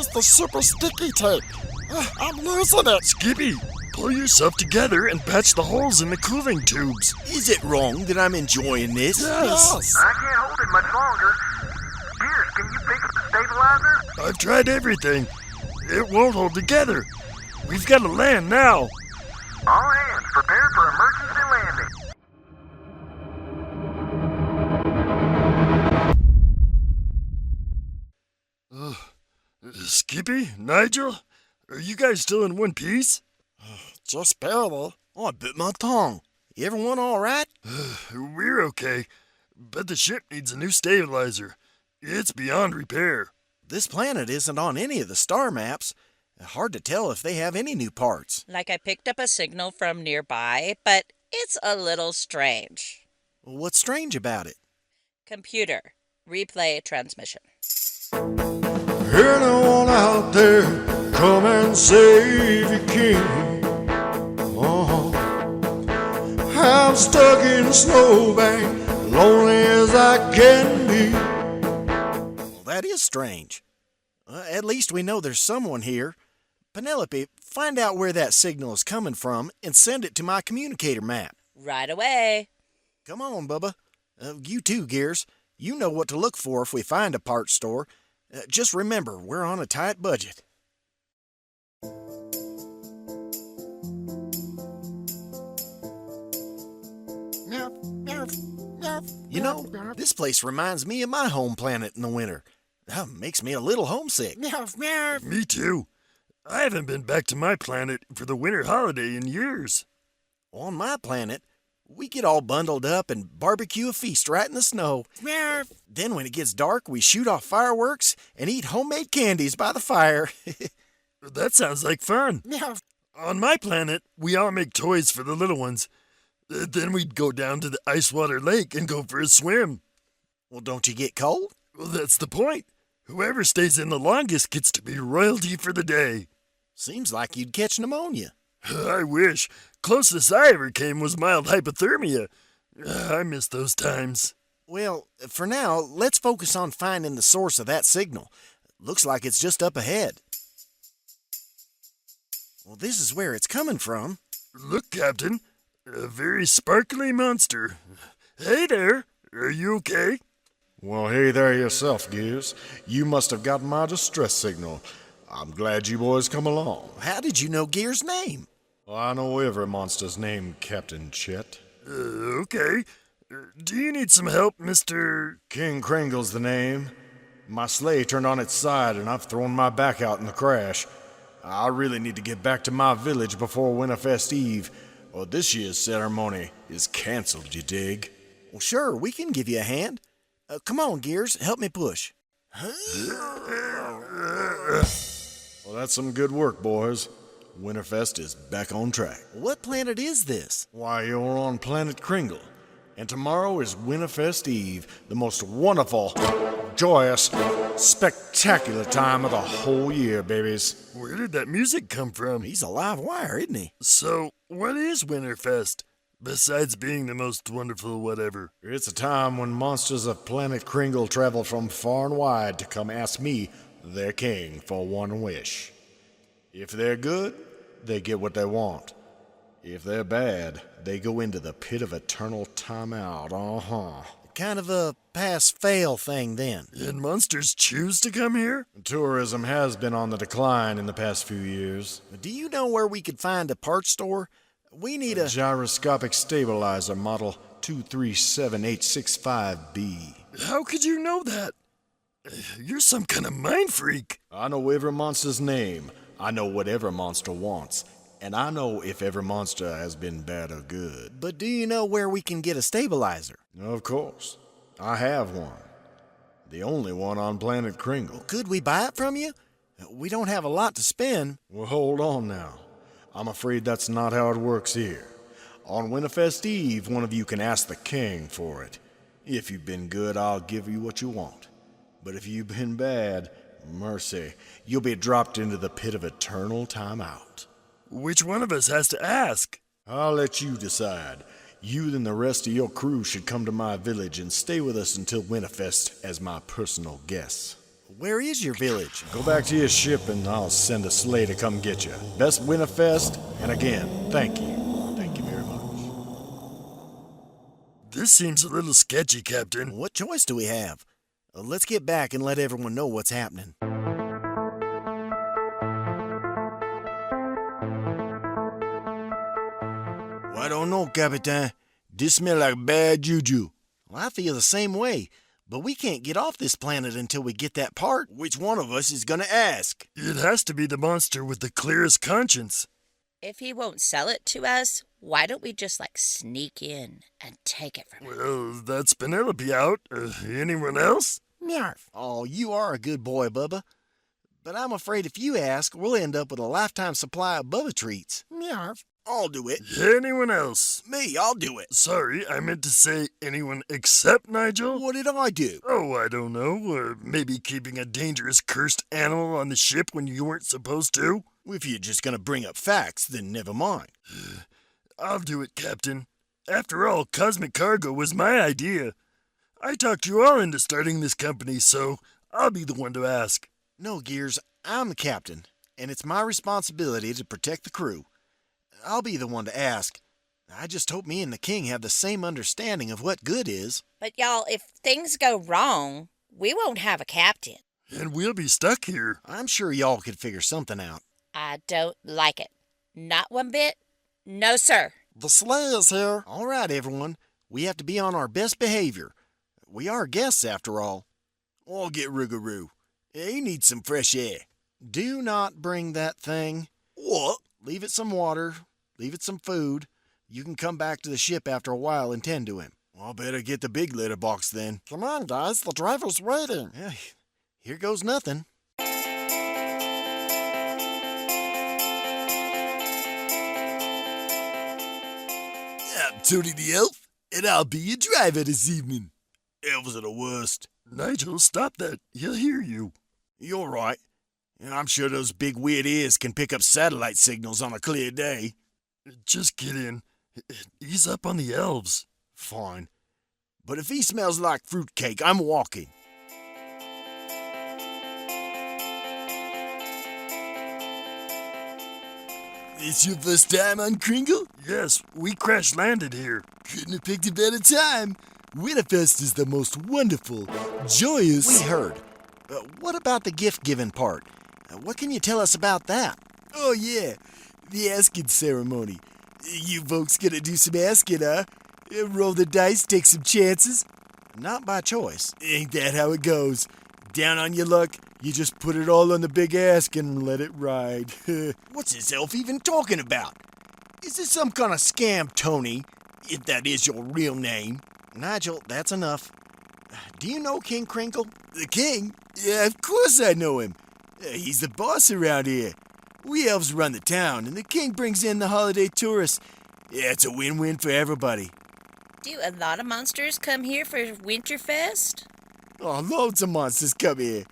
use the super sticky tape. I'm losing it. Skippy, pull yourself together and patch the holes in the cooling tubes. Is it wrong that I'm enjoying this? Yes. I can't hold it much longer. Gears, can you fix the stabilizer? I've tried everything. It won't hold together. We've got to land now. All hands, prepare for emergency landing. Skippy, Nigel, are you guys still in one piece? Just barely. Oh, I bit my tongue. Everyone all right? We're okay, but the ship needs a new stabilizer. It's beyond repair. This planet isn't on any of the star maps. Hard to tell if they have any new parts. Like I picked up a signal from nearby, but it's a little strange. What's strange about it? Computer, replay transmission. Anyone out there, come and save your king. I'm stuck in a snowbank, lonely as I can be. Well, that is strange. At least we know there's someone here. Penelope, find out where that signal is coming from and send it to my communicator map. Right away. Come on, Bubba. You too, Gears. You know what to look for if we find a parts store. Just remember, we're on a tight budget. You know, this place reminds me of my home planet in the winter. Makes me a little homesick. Me too. I haven't been back to my planet for the winter holiday in years. On my planet, we get all bundled up and barbecue a feast right in the snow. Then when it gets dark, we shoot off fireworks and eat homemade candies by the fire. That sounds like fun. On my planet, we all make toys for the little ones. Then we'd go down to the ice water lake and go for a swim. Well, don't you get cold? Well, that's the point. Whoever stays in the longest gets to be royalty for the day. Seems like you'd catch pneumonia. I wish. Closest I ever came was mild hypothermia. I miss those times. Well, for now, let's focus on finding the source of that signal. Looks like it's just up ahead. Well, this is where it's coming from. Look, Captain. A very sparkly monster. Hey there. Are you okay? Well, hey there yourself, Gears. You must have gotten my distress signal. I'm glad you boys come along. How did you know Gear's name? Well, I know every monster's name, Captain Chet. Okay. Do you need some help, Mr. King Kringle's the name. My sleigh turned on its side and I've thrown my back out in the crash. I really need to get back to my village before Winterfest Eve, or this year's ceremony is canceled, you dig? Well, sure, we can give you a hand. Come on, Gears, help me push. Well, that's some good work, boys. Winterfest is back on track. What planet is this? Why, you're on planet Kringle. And tomorrow is Winterfest Eve, the most wonderful, joyous, spectacular time of the whole year, babies. Where did that music come from? He's a live wire, isn't he? So, what is Winterfest? Besides being the most wonderful whatever. It's a time when monsters of planet Kringle travel from far and wide to come ask me, their king, for one wish. If they're good, they get what they want. If they're bad, they go into the pit of eternal timeout. Kind of a pass-fail thing then. And monsters choose to come here? Tourism has been on the decline in the past few years. Do you know where we could find a parts store? We need a gyroscopic stabilizer model 237865B. How could you know that? You're some kind of mind freak. I know every monster's name. I know what every monster wants. And I know if every monster has been bad or good. But do you know where we can get a stabilizer? Of course. I have one. The only one on planet Kringle. Could we buy it from you? We don't have a lot to spend. Well, hold on now. I'm afraid that's not how it works here. On Winterfest Eve, one of you can ask the king for it. If you've been good, I'll give you what you want. But if you've been bad, mercy, you'll be dropped into the pit of eternal timeout. Which one of us has to ask? I'll let you decide. You and the rest of your crew should come to my village and stay with us until Winterfest as my personal guests. Where is your village? Go back to your ship and I'll send a sleigh to come get you. Best Winterfest, and again, thank you. Thank you very much. This seems a little sketchy, Captain. What choice do we have? Let's get back and let everyone know what's happening. I don't know, Capitan. This smell like bad juju. Well, I feel the same way, but we can't get off this planet until we get that part. Which one of us is gonna ask? It has to be the monster with the clearest conscience. If he won't sell it to us, why don't we just sneak in and take it from him? Well, that's Penelope out. Anyone else? Meowth. Oh, you are a good boy, Bubba. But I'm afraid if you ask, we'll end up with a lifetime supply of Bubba treats. Meowth. I'll do it. Anyone else? Me, I'll do it. Sorry, I meant to say anyone except Nigel. What did I do? Oh, I don't know. Maybe keeping a dangerous cursed animal on the ship when you weren't supposed to? If you're just gonna bring up facts, then never mind. I'll do it, Captain. After all, Cosmic Cargo was my idea. I talked you all into starting this company, so I'll be the one to ask. No, Gears, I'm the captain, and it's my responsibility to protect the crew. I'll be the one to ask. I just hope me and the king have the same understanding of what good is. But y'all, if things go wrong, we won't have a captain. And we'll be stuck here. I'm sure y'all could figure something out. I don't like it. Not one bit. No, sir. The sleigh is here. All right, everyone. We have to be on our best behavior. We are guests, after all. I'll get Rougarou. He needs some fresh air. Do not bring that thing. What? Leave it some water. Leave it some food. You can come back to the ship after a while and tend to him. I'll better get the big litter box then. Come on, guys. The driver's waiting. Here goes nothing. I'm Tony the Elf, and I'll be your driver this evening. Elves are the worst. Nigel, stop that. He'll hear you. You're right. And I'm sure those big weird ears can pick up satellite signals on a clear day. Just get in. Ease up on the elves. Fine. But if he smells like fruitcake, I'm walking. This your first time on Kringle? Yes, we crash landed here. Couldn't have picked a better time. Winterfest is the most wonderful, joyous... We heard. What about the gift-giving part? What can you tell us about that? Oh, yeah. The asking ceremony. You folks gonna do some asking, huh? Roll the dice, take some chances? Not by choice. Ain't that how it goes? Down on your luck, you just put it all on the big ask and let it ride. What's this elf even talking about? Is this some kind of scam, Tony? If that is your real name. Nigel, that's enough. Do you know King Crinkle? The king? Yeah, of course I know him. He's the boss around here. We elves run the town, and the king brings in the holiday tourists. Yeah, it's a win-win for everybody. Do a lot of monsters come here for Winterfest? Oh, loads of monsters come here.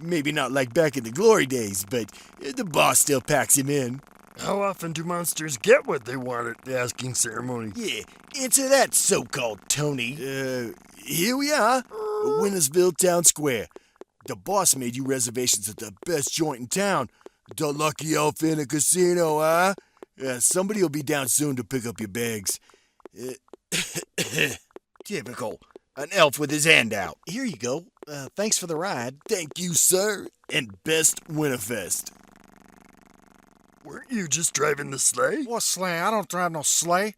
Maybe not like back in the glory days, but the boss still packs him in. How often do monsters get what they want at the asking ceremony? Yeah, answer that, so-called Tony. Here we are, Wintersville Town Square. The boss made you reservations at the best joint in town. The Lucky Elf Inn and Casino, huh? Somebody will be down soon to pick up your bags. Typical. An elf with his hand out. Here you go. Thanks for the ride. Thank you, sir, and best Winterfest. Weren't you just driving the sleigh? What sleigh? I don't drive no sleigh.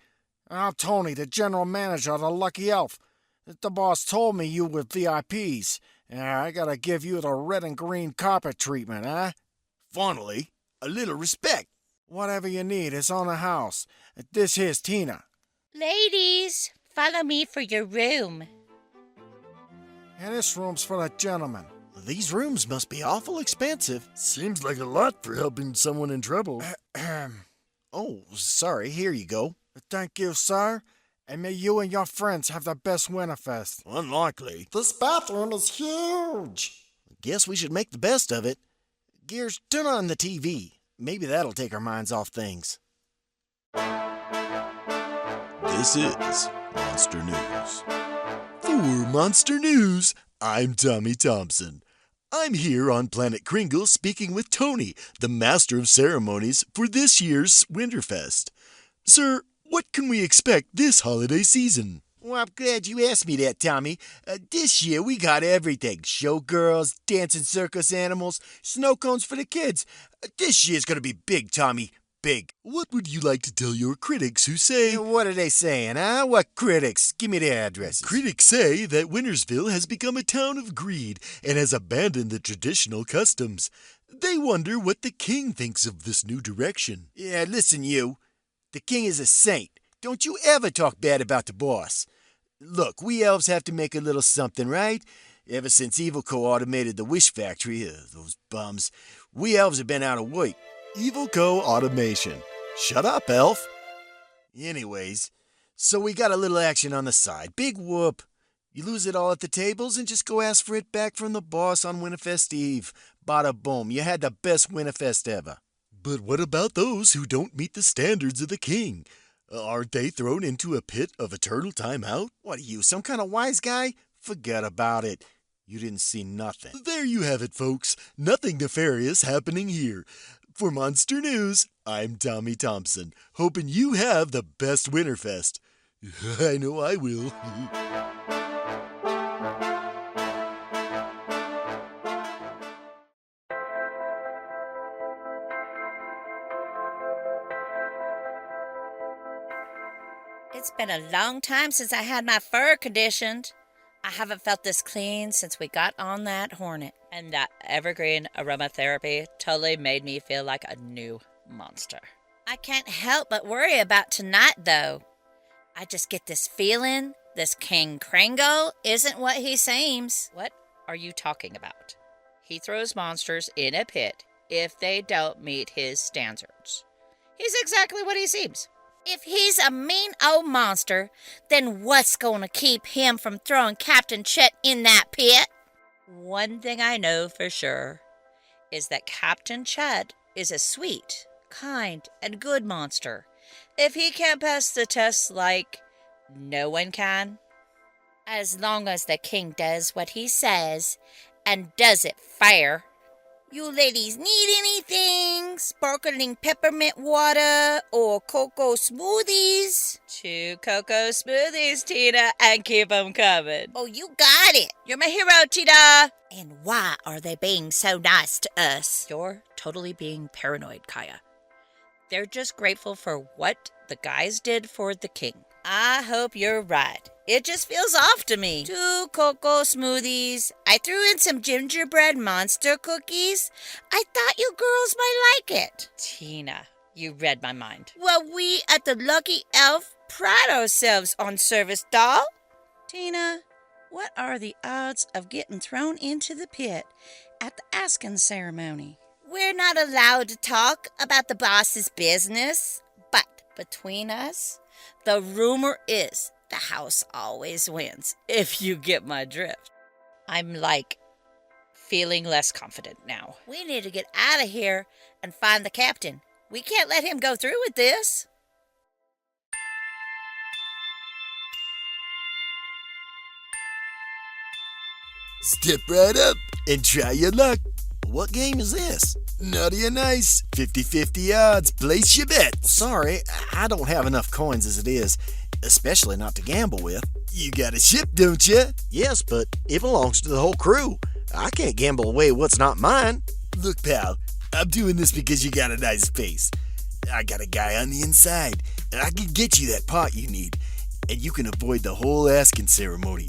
I'm Tony, the general manager of the Lucky Elf. The boss told me you were VIPs. I gotta give you the red and green carpet treatment, huh? Finally, a little respect. Whatever you need is on the house. This here's Tina. Ladies, follow me for your room. And this room's for the gentlemen. These rooms must be awful expensive. Seems like a lot for helping someone in trouble. Oh, sorry. Here you go. Thank you, sir. And may you and your friends have the best Winterfest. Unlikely. This bathroom is huge. Guess we should make the best of it. Gears, turn on the TV. Maybe that'll take our minds off things. This is Monster News. For Monster News, I'm Tommy Thompson. I'm here on Planet Kringle speaking with Tony, the Master of Ceremonies for this year's Winterfest. Sir, what can we expect this holiday season? Well, I'm glad you asked me that, Tommy. This year we got everything. Showgirls, dancing circus animals, snow cones for the kids. This year's gonna be big, Tommy. Big. What would you like to tell your critics who say... What are they saying, huh? What critics? Give me their addresses. Critics say that Wintersville has become a town of greed and has abandoned the traditional customs. They wonder what the king thinks of this new direction. Yeah, listen, you. The king is a saint. Don't you ever talk bad about the boss. Look, we elves have to make a little something, right? Ever since Evil Co. automated the Wish Factory, those bums, we elves have been out of work. Evil Co. Automation. Shut up, elf. Anyways, so we got a little action on the side. Big whoop. You lose it all at the tables and just go ask for it back from the boss on Winterfest Eve. Bada boom, you had the best Winterfest ever. But what about those who don't meet the standards of the king? Aren't they thrown into a pit of eternal timeout? What are you, some kind of wise guy? Forget about it. You didn't see nothing. There you have it, folks. Nothing nefarious happening here. For Monster News, I'm Tommy Thompson, hoping you have the best Winterfest. I know I will. It's been a long time since I had my fur conditioned. I haven't felt this clean since we got on that Hornet. And that evergreen aromatherapy totally made me feel like a new monster. I can't help but worry about tonight, though. I just get this feeling this King Kringle isn't what he seems. What are you talking about? He throws monsters in a pit if they don't meet his standards. He's exactly what he seems. If he's a mean old monster, then what's going to keep him from throwing Captain Chet in that pit? One thing I know for sure is that Captain Chet is a sweet, kind, and good monster. If he can't pass the test like no one can, as long as the king does what he says and does it fair. You ladies need anything? Sparkling peppermint water or cocoa smoothies? 2 cocoa smoothies, Tina, and keep them coming. Oh, you got it. You're my hero, Tina. And why are they being so nice to us? You're totally being paranoid, Kaya. They're just grateful for what the guys did for the king. I hope you're right. It just feels off to me. 2 cocoa smoothies. I threw in some gingerbread monster cookies. I thought you girls might like it. Tina, you read my mind. Well, we at the Lucky Elf pride ourselves on service, doll. Tina, what are the odds of getting thrown into the pit at the asking ceremony? We're not allowed to talk about the boss's business, but between us, the rumor is the house always wins, if you get my drift. I'm feeling less confident now. We need to get out of here and find the captain. We can't let him go through with this. Step right up and try your luck. What game is this? Naughty or nice? 50-50 odds. Place your bets. Sorry, I don't have enough coins as it is, especially not to gamble with. You got a ship, don't you? Yes, but it belongs to the whole crew. I can't gamble away what's not mine. Look, pal, I'm doing this because you got a nice face. I got a guy on the inside, and I can get you that pot you need, and you can avoid the whole asking ceremony.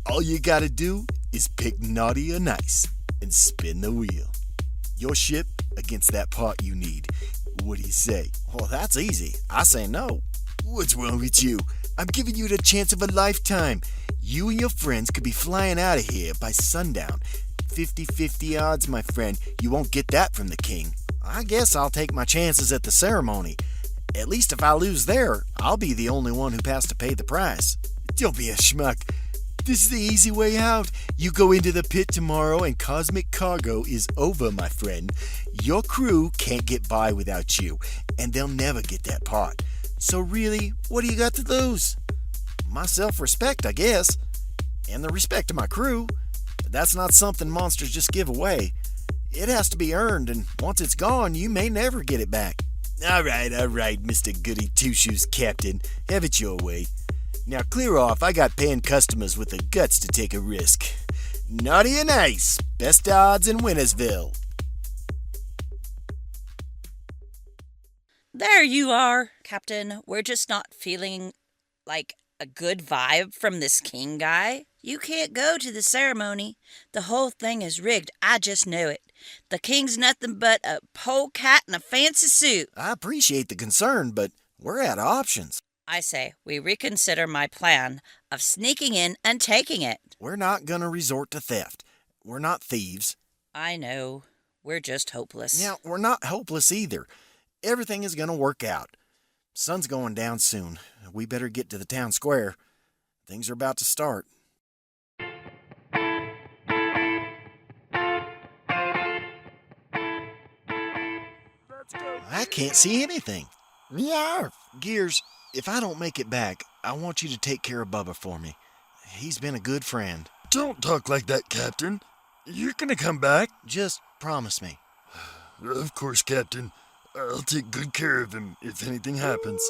All you gotta do is pick naughty or nice and spin the wheel. Your ship against that pot you need. What do you say? Oh, that's easy. I say no. What's wrong with you? I'm giving you the chance of a lifetime. You and your friends could be flying out of here by sundown. 50-50 odds, my friend. You won't get that from the king. I guess I'll take my chances at the ceremony. At least if I lose there, I'll be the only one who has to pay the price. Don't be a schmuck. This is the easy way out. You go into the pit tomorrow and cosmic cargo is over, my friend. Your crew can't get by without you, and they'll never get that pot. So really, what do you got to lose? My self-respect, I guess. And the respect of my crew. That's not something monsters just give away. It has to be earned, and once it's gone, you may never get it back. All right, Mr. Goody Two-Shoes Captain. Have it your way. Now clear off. I got paying customers with the guts to take a risk. Naughty and nice. Best odds in Wintersville. There you are, Captain. We're just not feeling like a good vibe from this king guy. You can't go to the ceremony. The whole thing is rigged. I just know it. The king's nothing but a polecat in a fancy suit. I appreciate the concern, but we're out of options. I say we reconsider my plan of sneaking in and taking it. We're not gonna resort to theft. We're not thieves. I know. We're just hopeless. Now, we're not hopeless either. Everything is gonna work out. Sun's going down soon. We better get to the town square. Things are about to start. I can't see anything. Yeah. Gears, if I don't make it back, I want you to take care of Bubba for me. He's been a good friend. Don't talk like that, Captain. You're gonna come back? Just promise me. Of course, Captain. I'll take good care of him if anything happens.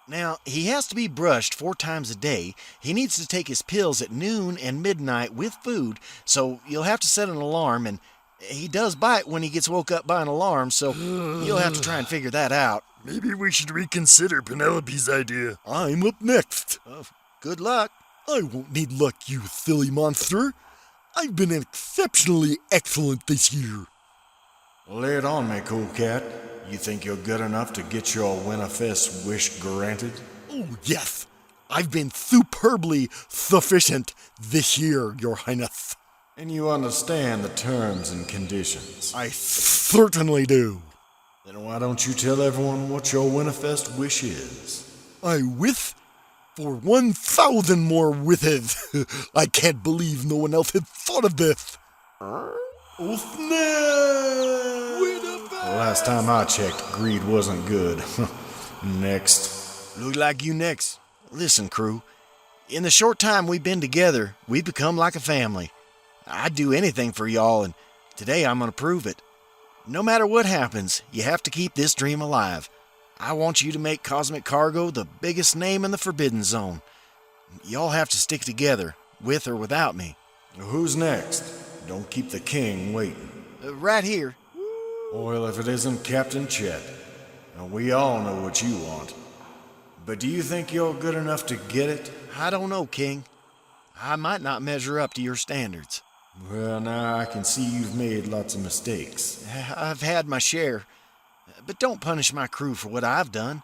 Now, he has to be brushed 4 times a day. He needs to take his pills at noon and midnight with food, so you'll have to set an alarm, and he does bite when he gets woke up by an alarm, so you'll have to try and figure that out. Maybe we should reconsider Penelope's idea. I'm up next. Good luck. I won't need luck, you silly monster. I've been exceptionally excellent this year. Lay it on me, cool cat. You think you're good enough to get your Winterfest wish granted? Oh, yes. I've been superbly sufficient this year, Your Highness. And you understand the terms and conditions. I certainly do. Then why don't you tell everyone what your Winterfest wish is? I wish for 1,000 more wishes. I can't believe no one else had thought of this. Oh, snap! Last time I checked, greed wasn't good. Next. Look like you next. Listen, crew. In the short time we've been together, we've become like a family. I'd do anything for y'all, and today I'm gonna prove it. No matter what happens, you have to keep this dream alive. I want you to make Cosmic Cargo the biggest name in the Forbidden Zone. Y'all have to stick together, with or without me. Who's next? Don't keep the king waiting. Right here. Well, if it isn't Captain Chet, we all know what you want. But do you think you're good enough to get it? I don't know, King. I might not measure up to your standards. Well, now I can see you've made lots of mistakes. I've had my share. But don't punish my crew for what I've done.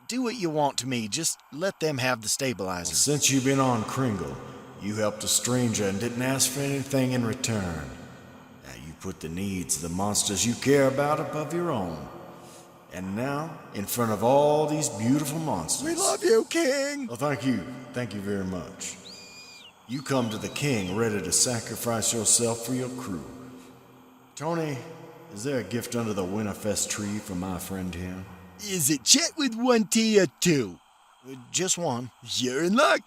Do what you want to me, just let them have the stabilizer. Since you've been on Kringle, you helped a stranger and didn't ask for anything in return. Now you put the needs of the monsters you care about above your own. And now, in front of all these beautiful monsters... We love you, King! Well, thank you. Thank you very much. You come to the king ready to sacrifice yourself for your crew. Tony, is there a gift under the Winterfest tree for my friend here? Is it Chet with 1 T or 2? Just one. You're in luck.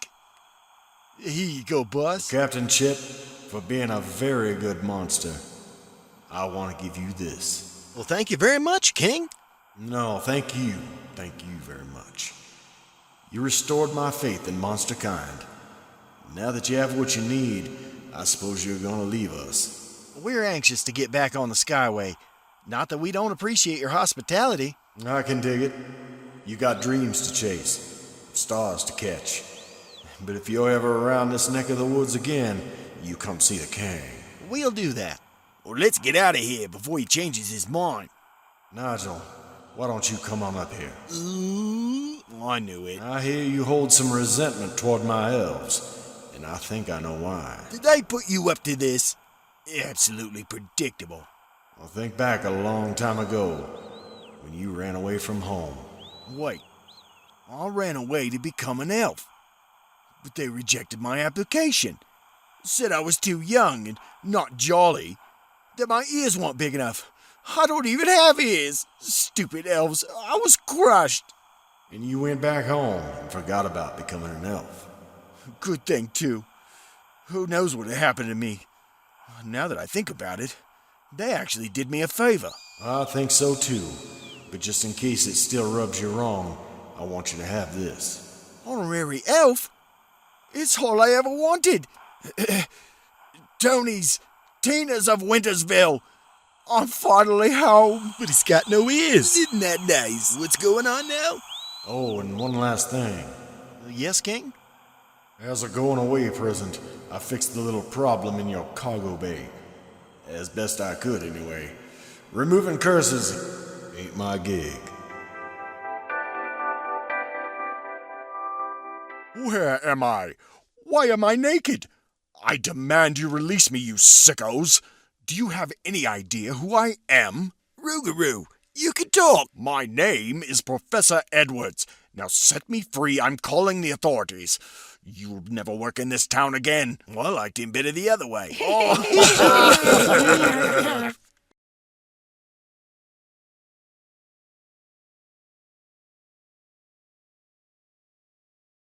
Here you go, boss. Captain Chet, for being a very good monster, I want to give you this. Well, thank you very much, King. No, thank you. Thank you very much. You restored my faith in monster kind. Now that you have what you need, I suppose you're gonna leave us. We're anxious to get back on the Skyway. Not that we don't appreciate your hospitality. I can dig it. You got dreams to chase, stars to catch. But if you're ever around this neck of the woods again, you come see the king. We'll do that. Well, let's get out of here before he changes his mind. Nigel, why don't you come on up here? I knew it. I hear you hold some resentment toward my elves, and I think I know why. Did they put you up to this? Absolutely predictable. Well, think back a long time ago, when you ran away from home. Wait, I ran away to become an elf. But they rejected my application. Said I was too young and not jolly. That my ears weren't big enough. I don't even have ears. Stupid elves. I was crushed. And you went back home and forgot about becoming an elf. Good thing, too. Who knows what had happened to me? Now that I think about it, they actually did me a favor. I think so too. But just in case it still rubs you wrong, I want you to have this. Honorary elf? It's all I ever wanted. Tina's of Wintersville. I'm finally home. But he's got no ears. Isn't that nice? What's going on now? Oh, and one last thing. Yes, King? As a going away present, I fixed the little problem in your cargo bay. As best I could, anyway. Removing curses ain't my gig. Where am I? Why am I naked? I demand you release me, you sickos. Do you have any idea who I am? Rougarou, you can talk. My name is Professor Edwards. Now set me free. I'm calling the authorities. You'll never work in this town again. Well, I liked him better the other way. Oh.